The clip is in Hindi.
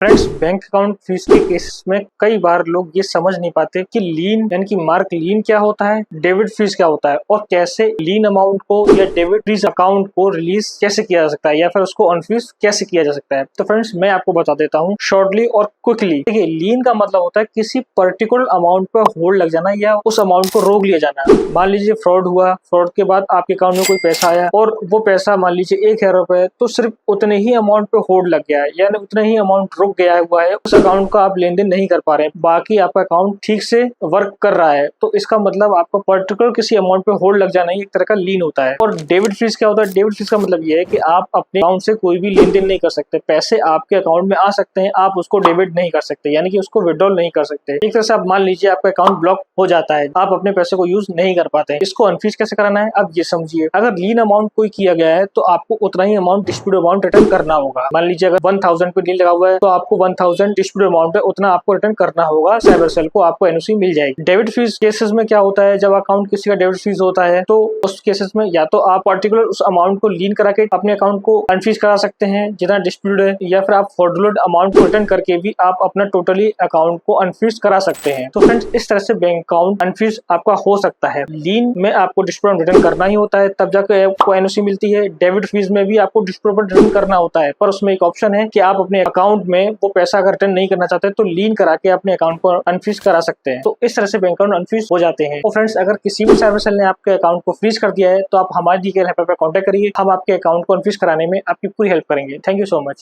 फ्रेंड्स, बैंक अकाउंट फीस के केसेस में कई बार लोग ये समझ नहीं पाते कि लीन यानी कि मार्क लीन क्या होता है, डेबिट फीस क्या होता है और कैसे लीन अमाउंट को या डेबिट फीस अकाउंट को रिलीज कैसे किया जा सकता है या फिर उसको अनफ्रीज कैसे किया जा सकता है। तो फ्रेंड्स, मैं आपको बता देता हूँ शॉर्टली और क्विकली। देखिए, लीन का मतलब होता है किसी पर्टिकुलर अमाउंट पर होल्ड लग जाना या उस अमाउंट को रोक लिया जाना। मान लीजिए फ्रॉड हुआ, फ्रॉड के बाद आपके अकाउंट में कोई पैसा आया और वो पैसा मान लीजिए 1,000 रुपए, तो सिर्फ उतने ही अमाउंट पे होल्ड लग गया है, यानी उतने ही अमाउंट रुक गया हुआ है, उस अकाउंट का आप लेन देन नहीं कर पा रहे हैं, बाकी आपका अकाउंट ठीक से वर्क कर रहा है। तो इसका मतलब आपका पर्टिकुलर किसी अमाउंट पे होल्ड लग जाना ही एक तरह का लीन होता है। और डेबिट फीस क्या होता है? डेबिट फीस का मतलब ये है कि आप अपने अकाउंट से कोई भी लेन देन नहीं कर सकते, पैसे आपके अकाउंट में आ सकते हैं, आप उसको डेबिट नहीं कर सकते, यानी कि उसको विड्रॉल नहीं कर सकते। एक तरह से आप मान लीजिए आपका अकाउंट ब्लॉक हो जाता है, आप अपने पैसे को यूज नहीं कर पाते हैं। इसको अनफ्रीज कैसे कराना है? अब ये समझिए, अगर लीन अमाउंट कोई किया गया है तो आपको उतना ही अमाउंट डिस्प्यूट अमाउंट रिटर्न करना होगा। मान लीजिए अगर 1000 पे लीन लगा हुआ है तो आपको 1000 डिस्प्यूट अमाउंट है उतना आपको रिटर्न करना होगा साइबर सेल को, आपको एनओसी मिल जाएगी। डेबिट फीस केसेस में क्या होता है? जब अकाउंट किसी का डेबिट फीस होता है तो उस केसेस में या तो आप पर्टिकुलर उस अमाउंट को लीन करा के अपने अकाउंट को अनफ्रीज करा सकते हैं जितना डिस्प्यूट है, या फिर आप फ्रॉडुलेंट अमाउंट को रिटर्न करके भी आप अपना टोटली अकाउंट को अनफ्रीज करा सकते हैं। तो फ्रेंड्स, इस तरह से बैंक अकाउंट अनफ्रीज आपका हो सकता है। लीन में आपको डिस्प्यूट रिटर्न करना ही होता है, तब जाकर आपको एनओसी मिलती है। डेबिट फीस में भी आपको डिस्प्यूट रिटर्न करना होता है, पर उसमें एक ऑप्शन है कि आप अपने अकाउंट में वो पैसा अगर रिटर्न नहीं करना चाहते तो लीन करा के अपने अकाउंट को अनफ्रीज करा सकते हैं। तो इस तरह से बैंक अकाउंट अनफ्रीज हो जाते हैं। तो फ्रेंड्स, अगर किसी भी साइबर सेल ने आपके अकाउंट को फ्रीज कर दिया है तो आप हमारी दी गई हेल्पलाइन पर कॉन्टैक्ट करिए, हम आपके अकाउंट को अनफ्रीज कराने में आपकी पूरी हेल्प करेंगे। Thank you so much.